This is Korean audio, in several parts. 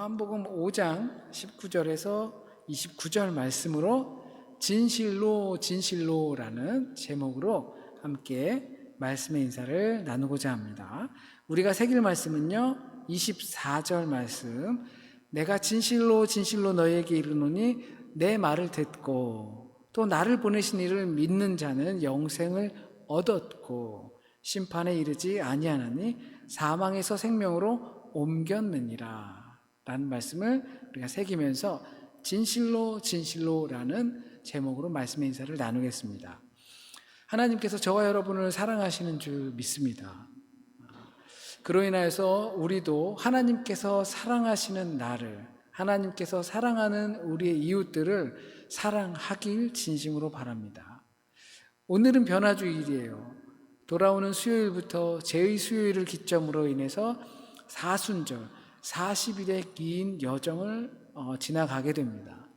요한복음 5장 19절에서 29절 말씀으로 진실로 진실로라는 제목으로 함께 말씀의 인사를 나누고자 합니다. 우리가 새길 말씀은요 24절 말씀, 내가 진실로 진실로 너희에게 이르노니 내 말을 듣고 또 나를 보내신 이를 믿는 자는 영생을 얻었고 심판에 이르지 아니하나니 사망에서 생명으로 옮겼느니라 라는 말씀을 우리가 새기면서 진실로 진실로라는 제목으로 말씀의 인사를 나누겠습니다. 하나님께서 저와 여러분을 사랑하시는 줄 믿습니다. 그로 인하여서 우리도 하나님께서 사랑하시는 나를, 하나님께서 사랑하는 우리의 이웃들을 사랑하길 진심으로 바랍니다. 오늘은 변화주일이에요. 돌아오는 수요일부터 제2 수요일을 기점으로 인해서 사순절, 40일의 긴 여정을 지나가게 됩니다.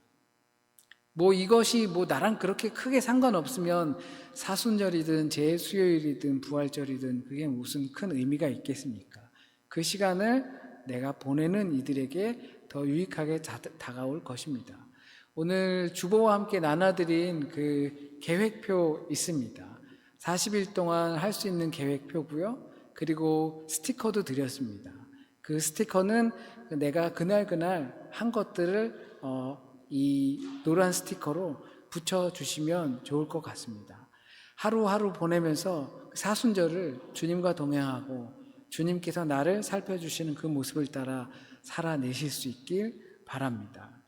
이것이 나랑 그렇게 크게 상관없으면 사순절이든 제 수요일이든 부활절이든 그게 무슨 큰 의미가 있겠습니까? 그 시간을 내가 보내는 이들에게 더 유익하게 다가올 것입니다. 오늘 주보와 함께 나눠드린 그 계획표 있습니다. 40일 동안 할 수 있는 계획표고요. 그리고 스티커도 드렸습니다. 그 스티커는 내가 그날 한 것들을 이 노란 스티커로 붙여주시면 좋을 것 같습니다. 하루하루 보내면서 사순절을 주님과 동행하고 주님께서 나를 살펴주시는 그 모습을 따라 살아내실 수 있길 바랍니다.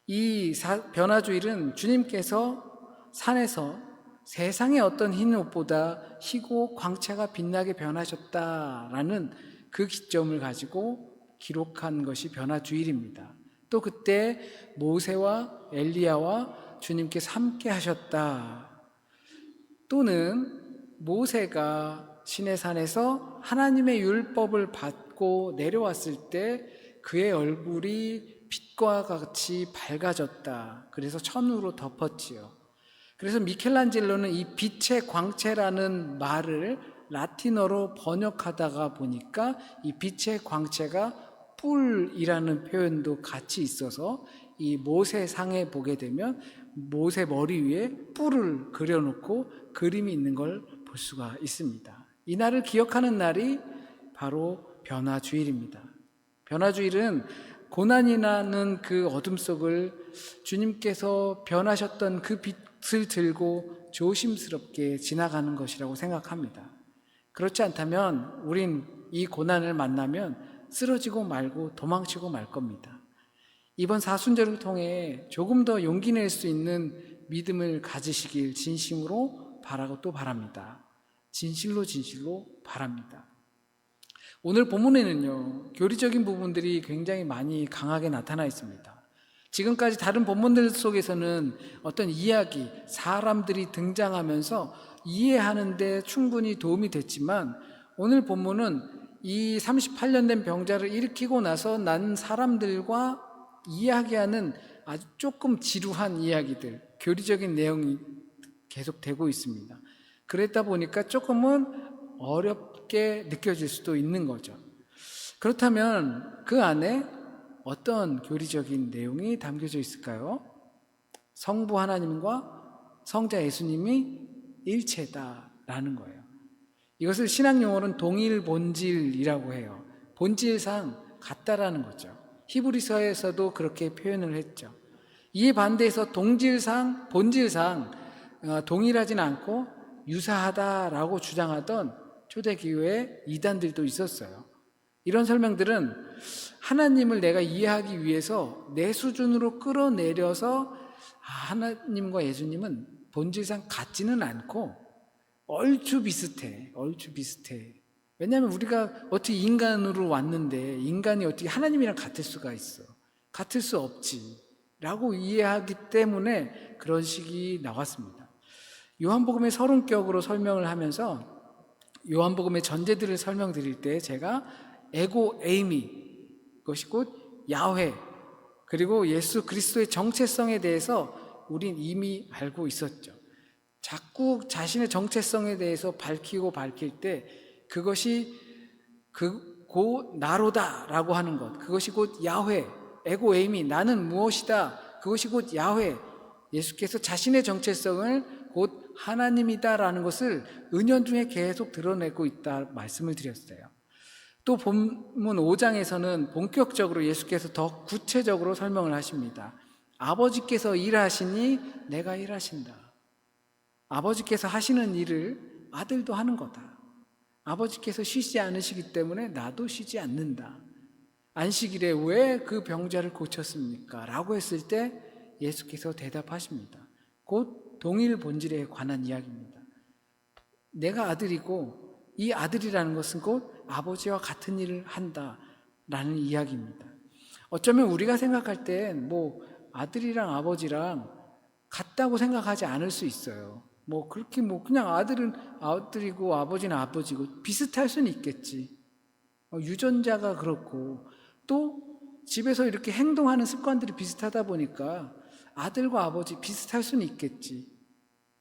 이 변화주일은 주님께서 산에서 세상의 어떤 흰 옷보다 희고 광채가 빛나게 변하셨다라는 그 기점을 가지고 기록한 것이 변화주일입니다. 또 그때 모세와 엘리야와 주님께서 함께 하셨다. 또는 모세가 시내산에서 하나님의 율법을 받고 내려왔을 때 그의 얼굴이 빛과 같이 밝아졌다. 그래서 천으로 덮었지요. 그래서 미켈란젤로는 이 빛의 광채라는 말을 라틴어로 번역하다가 보니까 이 빛의 광채가 뿔이라는 표현도 같이 있어서 이 모세상에 보게 되면 모세 머리 위에 뿔을 그려놓고 그림이 있는 걸 볼 수가 있습니다. 이 날을 기억하는 날이 바로 변화주일입니다. 변화주일은 고난이 나는 그 어둠 속을 주님께서 변하셨던 그 빛을 들고 조심스럽게 지나가는 것이라고 생각합니다. 그렇지 않다면 우린 이 고난을 만나면 쓰러지고 말고 도망치고 말 겁니다. 이번 사순절을 통해 조금 더 용기 낼 수 있는 믿음을 가지시길 진심으로 바라고 또 바랍니다. 진실로 진실로 바랍니다. 오늘 본문에는요, 교리적인 부분들이 굉장히 많이 강하게 나타나 있습니다. 지금까지 다른 본문들 속에서는 어떤 이야기, 사람들이 등장하면서 이해하는 데 충분히 도움이 됐지만 오늘 본문은 이 38년 된 병자를 일으키고 나서 난 사람들과 이야기하는 아주 조금 지루한 이야기들, 교리적인 내용이 계속되고 있습니다. 그랬다 보니까 조금은 어렵게 느껴질 수도 있는 거죠. 그렇다면 그 안에 어떤 교리적인 내용이 담겨져 있을까요? 성부 하나님과 성자 예수님이 일체다라는 거예요. 이것을 신학 용어로는 동일 본질이라고 해요. 본질상 같다라는 거죠. 히브리서에서도 그렇게 표현을 했죠. 이에 반대해서 동질상, 본질상 동일하진 않고 유사하다라고 주장하던 초대교회 이단들도 있었어요. 이런 설명들은 하나님을 내가 이해하기 위해서 내 수준으로 끌어내려서 하나님과 예수님은 본질상 같지는 않고 얼추 비슷해. 왜냐하면 우리가 어떻게 인간으로 왔는데 인간이 어떻게 하나님이랑 같을 수가 있어. 같을 수 없지 라고 이해하기 때문에 그런 식이 나왔습니다. 요한복음의 서론격으로 설명을 하면서 요한복음의 전제들을 설명드릴 때 제가 에고 에이미, 그것이 곧 야훼, 그리고 예수 그리스도의 정체성에 대해서 우린 이미 알고 있었죠. 자꾸 자신의 정체성에 대해서 밝힐 때 그것이 곧 나로다 라고 하는 것, 그것이 곧 야훼, 에고 에이미, 나는 무엇이다, 그것이 곧 야훼, 예수께서 자신의 정체성을 곧 하나님이다 라는 것을 은연중에 계속 드러내고 있다 말씀을 드렸어요. 또 본문 5장에서는 본격적으로 예수께서 더 구체적으로 설명을 하십니다. 아버지께서 일하시니 내가 일하신다. 아버지께서 하시는 일을 아들도 하는 거다. 아버지께서 쉬지 않으시기 때문에 나도 쉬지 않는다. 안식일에 왜 그 병자를 고쳤습니까? 라고 했을 때 예수께서 대답하십니다. 곧 동일 본질에 관한 이야기입니다. 내가 아들이고 이 아들이라는 것은 곧 아버지와 같은 일을 한다라는 이야기입니다. 어쩌면 우리가 생각할 땐 뭐 아들이랑 아버지랑 같다고 생각하지 않을 수 있어요. 뭐 그렇게 뭐 그냥 아들은 아들이고 아버지는 아버지고 비슷할 수는 있겠지. 유전자가 그렇고 또 집에서 이렇게 행동하는 습관들이 비슷하다 보니까 아들과 아버지 비슷할 수는 있겠지.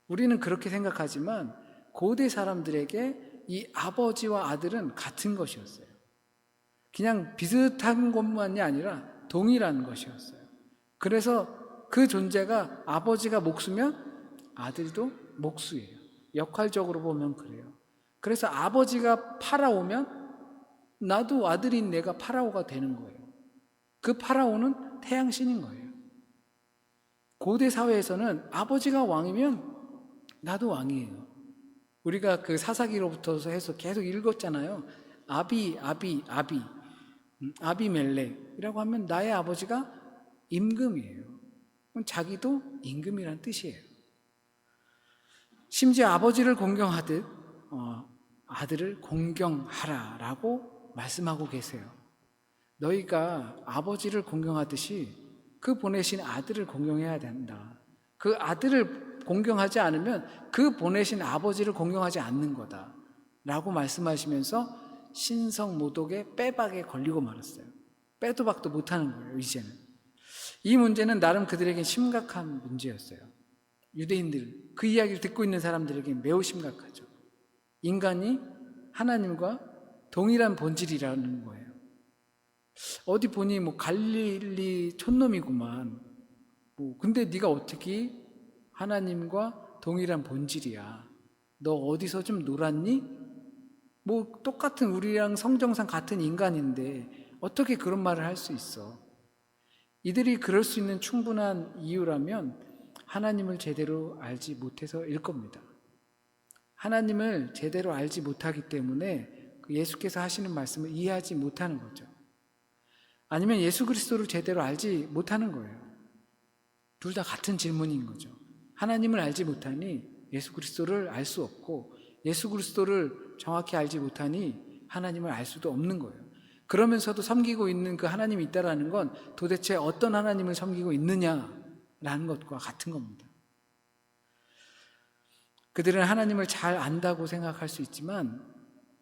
우리는 그렇게 생각하지만 고대 사람들에게 이 아버지와 아들은 같은 것이었어요. 그냥 비슷한 것만이 아니라 동일한 것이었어요. 그래서 그 존재가 아버지가 목수면 아들도 목수예요. 역할적으로 보면 그래요. 그래서 아버지가 파라오면 나도 아들인 내가 파라오가 되는 거예요. 그 파라오는 태양신인 거예요. 고대 사회에서는 아버지가 왕이면 나도 왕이에요. 우리가 그 사사기로부터 해서 계속 읽었잖아요. 아비멜렉이라고 하면 나의 아버지가 임금이에요. 자기도 임금이란 뜻이에요. 심지어 아버지를 공경하듯 아들을 공경하라라고 말씀하고 계세요. 너희가 아버지를 공경하듯이 그 보내신 아들을 공경해야 된다. 그 아들을 공경하지 않으면 그 보내신 아버지를 공경하지 않는 거다 라고 말씀하시면서 신성모독의 빼박에 걸리고 말았어요. 빼도 박도 못하는 거예요. 이제는 이 문제는 나름 그들에게 심각한 문제였어요. 유대인들, 그 이야기를 듣고 있는 사람들에게 매우 심각하죠. 인간이 하나님과 동일한 본질이라는 거예요. 어디 보니 뭐 갈릴리 촌놈이구만. 근데 네가 어떻게 하나님과 동일한 본질이야? 너 어디서 좀 놀았니? 뭐 똑같은 우리랑 성정상 같은 인간인데 어떻게 그런 말을 할 수 있어? 이들이 그럴 수 있는 충분한 이유라면 하나님을 제대로 알지 못해서일 겁니다. 하나님을 제대로 알지 못하기 때문에 예수께서 하시는 말씀을 이해하지 못하는 거죠. 아니면 예수 그리스도를 제대로 알지 못하는 거예요. 둘 다 같은 질문인 거죠. 하나님을 알지 못하니 예수 그리스도를 알 수 없고 예수 그리스도를 정확히 알지 못하니 하나님을 알 수도 없는 거예요. 그러면서도 섬기고 있는 그 하나님이 있다라는 건 도대체 어떤 하나님을 섬기고 있느냐라는 것과 같은 겁니다. 그들은 하나님을 잘 안다고 생각할 수 있지만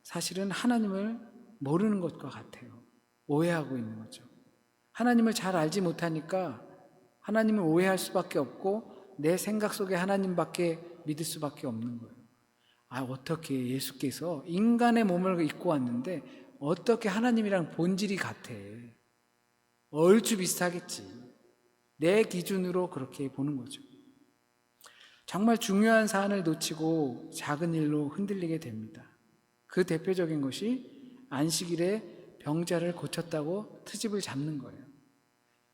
사실은 하나님을 모르는 것과 같아요. 오해하고 있는 거죠. 하나님을 잘 알지 못하니까 하나님을 오해할 수밖에 없고 내 생각 속에 하나님밖에 믿을 수밖에 없는 거예요. 어떻게 예수께서 인간의 몸을 입고 왔는데 어떻게 하나님이랑 본질이 같아? 얼추 비슷하겠지. 내 기준으로 그렇게 보는 거죠. 정말 중요한 사안을 놓치고 작은 일로 흔들리게 됩니다. 그 대표적인 것이 안식일에 병자를 고쳤다고 트집을 잡는 거예요.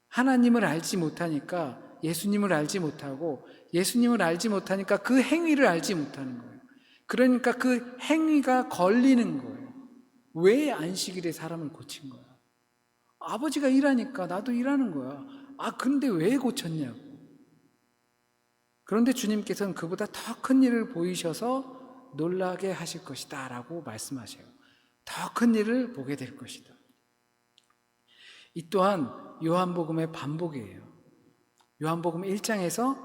하나님을 알지 못하니까 예수님을 알지 못하고 예수님을 알지 못하니까 그 행위를 알지 못하는 거예요. 그러니까 그 행위가 걸리는 거예요. 왜 안식일에 사람을 고친 거야? 아버지가 일하니까 나도 일하는 거야. 근데 왜 고쳤냐고. 그런데 주님께서는 그보다 더 큰 일을 보이셔서 놀라게 하실 것이다 라고 말씀하셔요. 더 큰 일을 보게 될 것이다. 이 또한 요한복음의 반복이에요. 요한복음 1장에서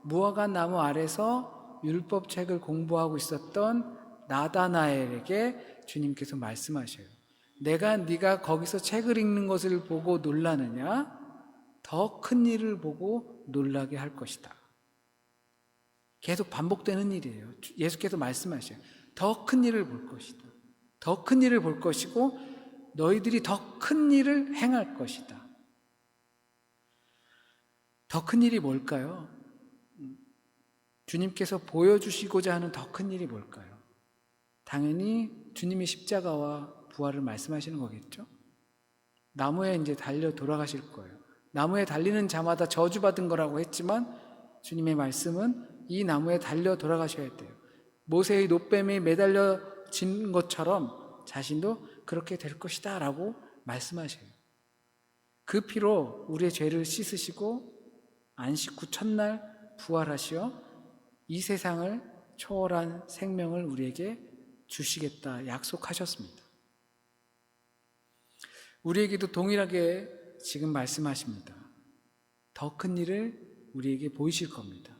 무화과 나무 아래서 율법책을 공부하고 있었던 나다나엘에게 주님께서 말씀하셔요. 네가 거기서 책을 읽는 것을 보고 놀라느냐? 더 큰 일을 보고 놀라게 할 것이다. 계속 반복되는 일이에요. 예수께서 말씀하셔요. 더 큰 일을 볼 것이다. 더 큰 일을 볼 것이고 너희들이 더 큰 일을 행할 것이다. 더 큰 일이 뭘까요? 주님께서 보여주시고자 하는 더 큰 일이 뭘까요? 당연히 주님의 십자가와 부활을 말씀하시는 거겠죠? 나무에 이제 달려 돌아가실 거예요. 나무에 달리는 자마다 저주받은 거라고 했지만 주님의 말씀은 이 나무에 달려 돌아가셔야 돼요. 모세의 노뱀에 매달려진 것처럼 자신도 그렇게 될 것이다 라고 말씀하셔요. 그 피로 우리의 죄를 씻으시고 안식 후 첫날 부활하시어 이 세상을 초월한 생명을 우리에게 주시겠다 약속하셨습니다. 우리에게도 동일하게 지금 말씀하십니다. 더 큰 일을 우리에게 보이실 겁니다.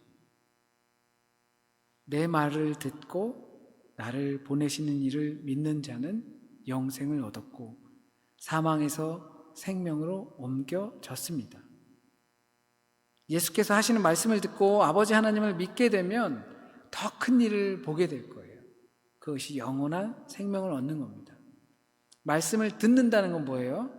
내 말을 듣고 나를 보내시는 이를 믿는 자는 영생을 얻었고 사망에서 생명으로 옮겨졌습니다. 예수께서 하시는 말씀을 듣고 아버지 하나님을 믿게 되면 더 큰 일을 보게 될 거예요. 그것이 영원한 생명을 얻는 겁니다. 말씀을 듣는다는 건 뭐예요?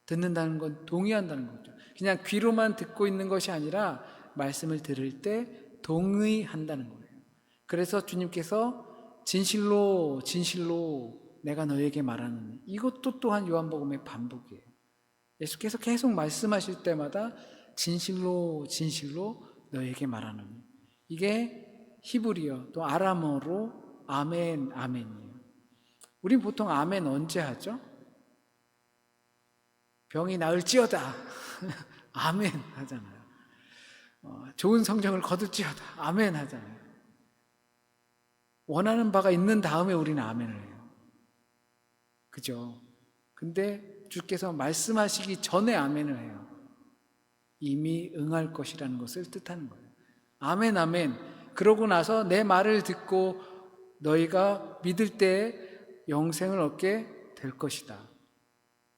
듣는다는 건 동의한다는 거죠. 그냥 귀로만 듣고 있는 것이 아니라 말씀을 들을 때 동의한다는 거예요. 그래서 주님께서 진실로 진실로 내가 너에게 말하노니, 이것도 또한 요한복음의 반복이에요. 예수께서 계속 말씀하실 때마다 진실로 진실로 너에게 말하노니, 이게 히브리어 또 아람어로 아멘 아멘이에요. 우린 보통 아멘 언제 하죠? 병이 나을지어다 아멘 하잖아요. 좋은 성적을 거둘지어다 아멘 하잖아요. 원하는 바가 있는 다음에 우리는 아멘을 해요. 그죠? 근데 주께서 말씀하시기 전에 아멘을 해요. 이미 응할 것이라는 것을 뜻하는 거예요. 아멘 아멘. 그러고 나서 내 말을 듣고 너희가 믿을 때 영생을 얻게 될 것이다.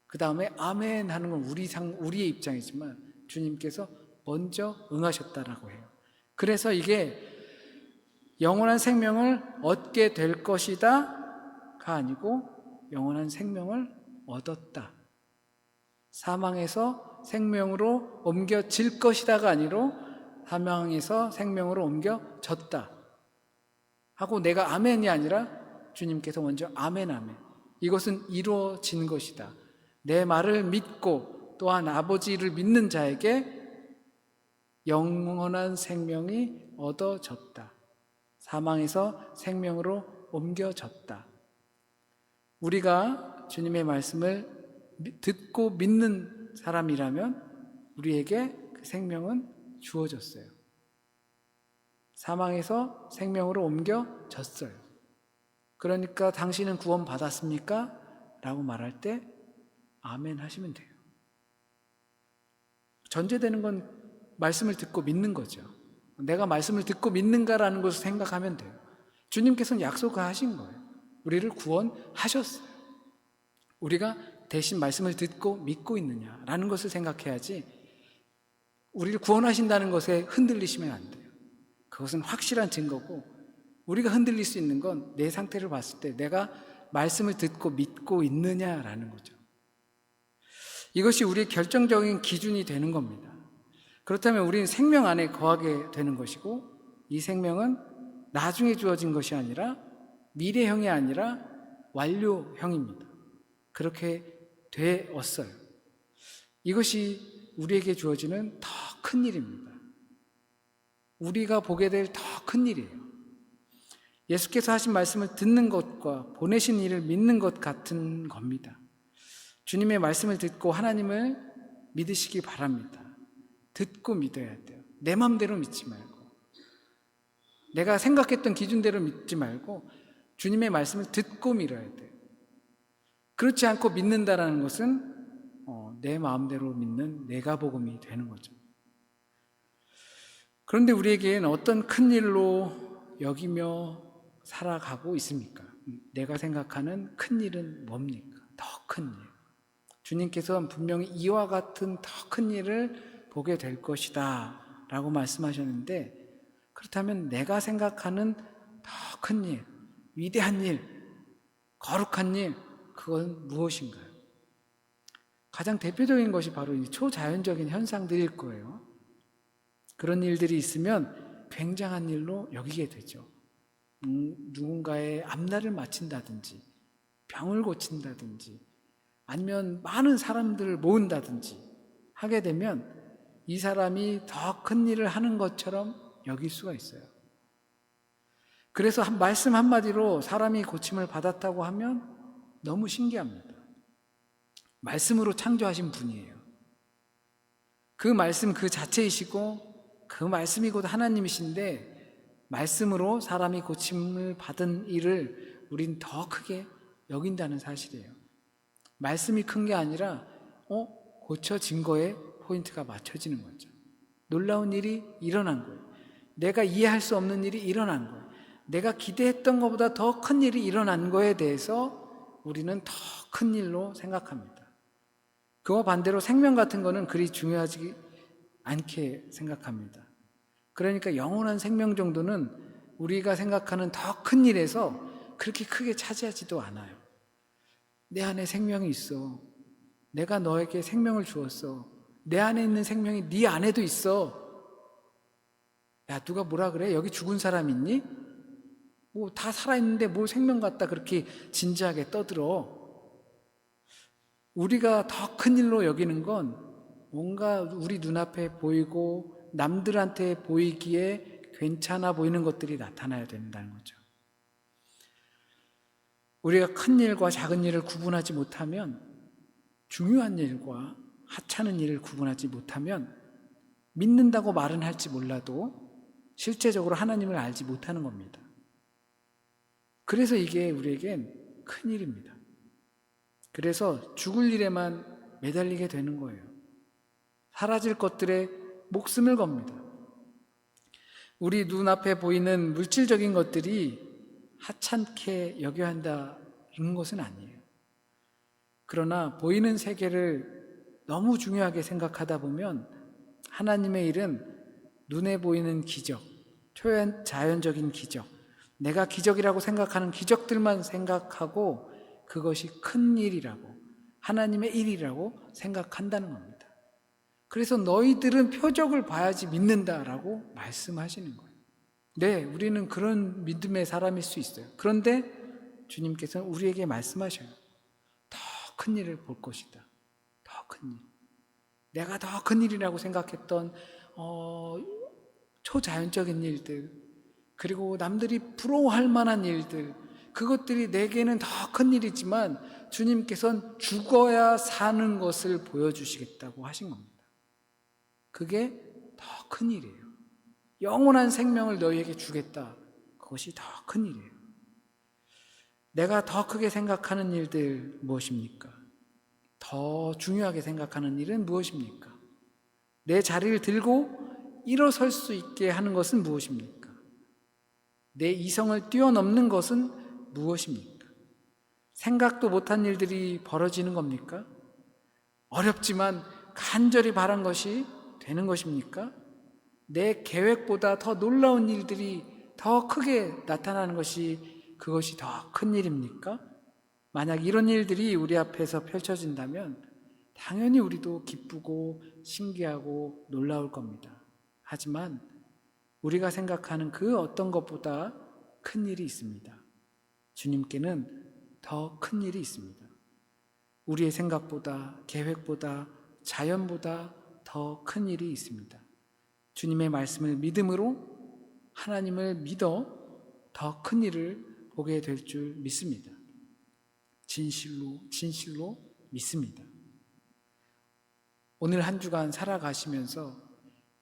그 다음에 아멘 하는 건 우리의 입장이지만 주님께서 먼저 응하셨다라고 해요. 그래서 이게 영원한 생명을 얻게 될 것이다가 아니고 영원한 생명을 얻었다. 사망에서 생명으로 옮겨질 것이다가 아니로 사망에서 생명으로 옮겨졌다 하고, 내가 아멘이 아니라 주님께서 먼저 아멘 아멘, 이것은 이루어진 것이다. 내 말을 믿고 또한 아버지를 믿는 자에게 영원한 생명이 얻어졌다. 사망에서 생명으로 옮겨졌다. 우리가 주님의 말씀을 듣고 믿는 사람이라면 우리에게 그 생명은 주어졌어요. 사망에서 생명으로 옮겨졌어요. 그러니까 당신은 구원 받았습니까? 라고 말할 때 아멘 하시면 돼요. 전제되는 건 말씀을 듣고 믿는 거죠. 내가 말씀을 듣고 믿는가라는 것을 생각하면 돼요. 주님께서는 약속을 하신 거예요. 우리를 구원하셨어요. 우리가 대신 말씀을 듣고 믿고 있느냐라는 것을 생각해야지, 우리를 구원하신다는 것에 흔들리시면 안 돼요. 그것은 확실한 증거고, 우리가 흔들릴 수 있는 건 내 상태를 봤을 때 내가 말씀을 듣고 믿고 있느냐라는 거죠. 이것이 우리의 결정적인 기준이 되는 겁니다. 그렇다면 우리는 생명 안에 거하게 되는 것이고, 이 생명은 나중에 주어진 것이 아니라 미래형이 아니라 완료형입니다. 그렇게 되었어요. 이것이 우리에게 주어지는 더 큰 일입니다. 우리가 보게 될 더 큰 일이에요. 예수께서 하신 말씀을 듣는 것과 보내신 이를 믿는 것 같은 겁니다. 주님의 말씀을 듣고 하나님을 믿으시기 바랍니다. 듣고 믿어야 돼요. 내 마음대로 믿지 말고, 내가 생각했던 기준대로 믿지 말고 주님의 말씀을 듣고 믿어야 돼요. 그렇지 않고 믿는다라는 것은 내 마음대로 믿는 내가 복음이 되는 거죠. 그런데 우리에게는 어떤 큰 일로 여기며 살아가고 있습니까? 내가 생각하는 큰 일은 뭡니까? 더 큰 일. 주님께서는 분명히 이와 같은 더 큰 일을 보게 될 것이다 라고 말씀하셨는데, 그렇다면 내가 생각하는 더 큰 일, 위대한 일, 거룩한 일, 그건 무엇인가요? 가장 대표적인 것이 바로 이 초자연적인 현상들일 거예요. 그런 일들이 있으면 굉장한 일로 여기게 되죠. 누군가의 앞날을 마친다든지, 병을 고친다든지, 아니면 많은 사람들을 모은다든지 하게 되면 이 사람이 더 큰 일을 하는 것처럼 여길 수가 있어요. 그래서 말씀 한마디로 사람이 고침을 받았다고 하면 너무 신기합니다. 말씀으로 창조하신 분이에요. 그 말씀 그 자체이시고 그 말씀이 곧 하나님이신데 말씀으로 사람이 고침을 받은 일을 우린 더 크게 여긴다는 사실이에요. 말씀이 큰 게 아니라 고쳐진 거에 포인트가 맞춰지는 거죠. 놀라운 일이 일어난 거예요. 내가 이해할 수 없는 일이 일어난 거예요. 내가 기대했던 것보다 더 큰 일이 일어난 거에 대해서 우리는 더 큰 일로 생각합니다. 그와 반대로 생명 같은 거는 그리 중요하지 않게 생각합니다. 그러니까 영원한 생명 정도는 우리가 생각하는 더 큰 일에서 그렇게 크게 차지하지도 않아요. 내 안에 생명이 있어. 내가 너에게 생명을 주었어. 내 안에 있는 생명이 네 안에도 있어. 야, 누가 뭐라 그래? 여기 죽은 사람 있니? 뭐 다 살아있는데 뭘 생명 같다 그렇게 진지하게 떠들어. 우리가 더 큰 일로 여기는 건 뭔가 우리 눈앞에 보이고 남들한테 보이기에 괜찮아 보이는 것들이 나타나야 된다는 거죠. 우리가 큰 일과 작은 일을 구분하지 못하면, 중요한 일과 하찮은 일을 구분하지 못하면 믿는다고 말은 할지 몰라도 실제적으로 하나님을 알지 못하는 겁니다. 그래서 이게 우리에겐 큰 일입니다. 그래서 죽을 일에만 매달리게 되는 거예요. 사라질 것들에 목숨을 겁니다. 우리 눈앞에 보이는 물질적인 것들이 하찮게 여겨야 한다는 것은 아니에요. 그러나 보이는 세계를 너무 중요하게 생각하다 보면 하나님의 일은 눈에 보이는 기적, 초자연적인 기적, 내가 기적이라고 생각하는 기적들만 생각하고 그것이 큰 일이라고, 하나님의 일이라고 생각한다는 겁니다. 그래서 너희들은 표적을 봐야지 믿는다라고 말씀하시는 거예요. 네, 우리는 그런 믿음의 사람일 수 있어요. 그런데 주님께서는 우리에게 말씀하셔요. 더 큰 일을 볼 것이다. 더 큰 일. 내가 더 큰 일이라고 생각했던 초자연적인 일들, 그리고 남들이 부러워할 만한 일들, 그것들이 내게는 더 큰 일이지만 주님께서는 죽어야 사는 것을 보여주시겠다고 하신 겁니다. 그게 더 큰 일이에요. 영원한 생명을 너희에게 주겠다. 그것이 더 큰 일이에요. 내가 더 크게 생각하는 일들 무엇입니까? 더 중요하게 생각하는 일은 무엇입니까? 내 자리를 들고 일어설 수 있게 하는 것은 무엇입니까? 내 이성을 뛰어넘는 것은 무엇입니까? 생각도 못한 일들이 벌어지는 겁니까? 어렵지만 간절히 바란 것이 되는 것입니까? 내 계획보다 더 놀라운 일들이 더 크게 나타나는 것이 그것이 더 큰 일입니까? 만약 이런 일들이 우리 앞에서 펼쳐진다면 당연히 우리도 기쁘고 신기하고 놀라울 겁니다. 하지만 우리가 생각하는 그 어떤 것보다 큰 일이 있습니다. 주님께는 더 큰 일이 있습니다. 우리의 생각보다, 계획보다, 자연보다 더 큰 일이 있습니다. 주님의 말씀을 믿음으로 하나님을 믿어 더 큰 일을 보게 될 줄 믿습니다. 진실로 믿습니다. 오늘 한 주간 살아가시면서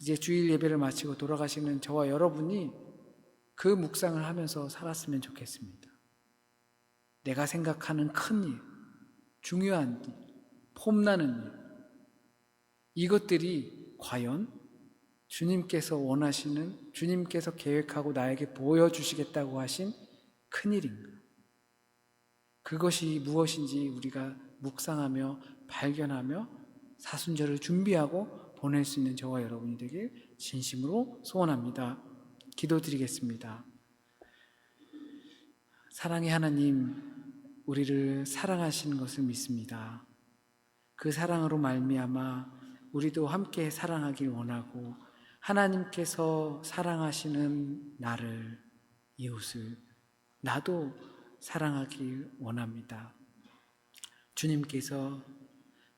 이제 주일 예배를 마치고 돌아가시는 저와 여러분이 그 묵상을 하면서 살았으면 좋겠습니다. 내가 생각하는 큰 일, 중요한 일, 폼나는 일, 이것들이 과연 주님께서 원하시는, 주님께서 계획하고 나에게 보여주시겠다고 하신 큰일인가? 그것이 무엇인지 우리가 묵상하며 발견하며 사순절을 준비하고 보낼 수 있는 저와 여러분이 되길 진심으로 소원합니다. 기도드리겠습니다. 사랑의 하나님, 우리를 사랑하시는 것을 믿습니다. 그 사랑으로 말미암아 우리도 함께 사랑하길 원하고 하나님께서 사랑하시는 나를, 이웃을 나도 사랑하길 원합니다. 주님께서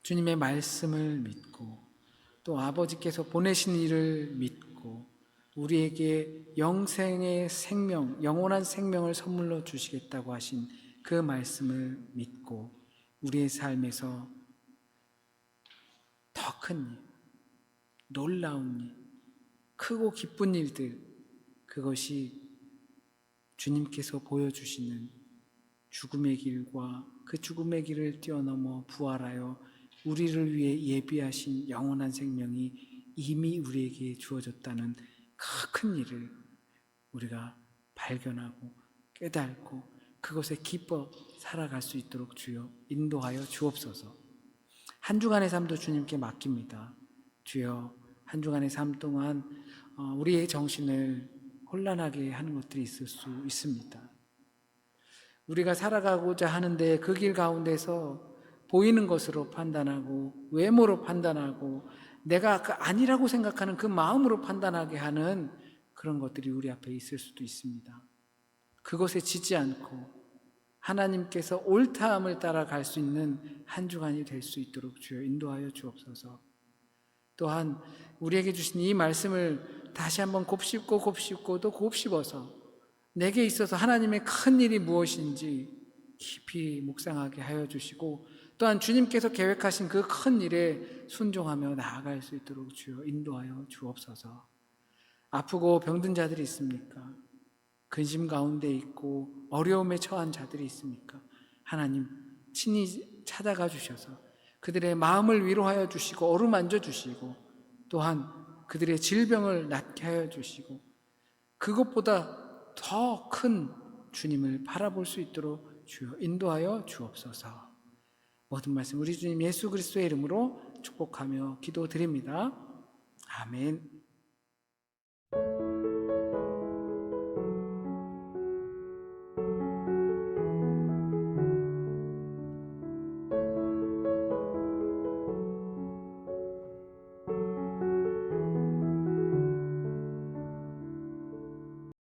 주님의 말씀을 믿고 또 아버지께서 보내신 일을 믿고 우리에게 영생의 생명, 영원한 생명을 선물로 주시겠다고 하신 그 말씀을 믿고 우리의 삶에서 더 큰 일, 놀라운 일, 크고 기쁜 일들, 그것이 주님께서 보여주시는 죽음의 길과 그 죽음의 길을 뛰어넘어 부활하여 우리를 위해 예비하신 영원한 생명이 이미 우리에게 주어졌다는 큰 일을 우리가 발견하고 깨닫고 그것에 기뻐 살아갈 수 있도록 주여 인도하여 주옵소서. 한 주간의 삶도 주님께 맡깁니다. 주여, 한 주간의 삶 동안 우리의 정신을 혼란하게 하는 것들이 있을 수 있습니다. 우리가 살아가고자 하는데 그 길 가운데서 보이는 것으로 판단하고 외모로 판단하고 내가 아니라고 생각하는 그 마음으로 판단하게 하는 그런 것들이 우리 앞에 있을 수도 있습니다. 그것에 지지 않고 하나님께서 옳다함을 따라갈 수 있는 한 주간이 될 수 있도록 주여 인도하여 주옵소서. 또한 우리에게 주신 이 말씀을 다시 한번 곱씹고 또 곱씹어서 내게 있어서 하나님의 큰 일이 무엇인지 깊이 묵상하게 하여 주시고 또한 주님께서 계획하신 그 큰 일에 순종하며 나아갈 수 있도록 주여 인도하여 주옵소서. 아프고 병든 자들이 있습니까? 근심 가운데 있고 어려움에 처한 자들이 있습니까? 하나님 친히 찾아가 주셔서 그들의 마음을 위로하여 주시고 어루만져 주시고 또한 그들의 질병을 낫게 하여 주시고 그것보다 더 큰 주님을 바라볼 수 있도록 주여 인도하여 주옵소서. 모든 말씀 우리 주님 예수 그리스도의 이름으로 축복하며 기도드립니다. 아멘.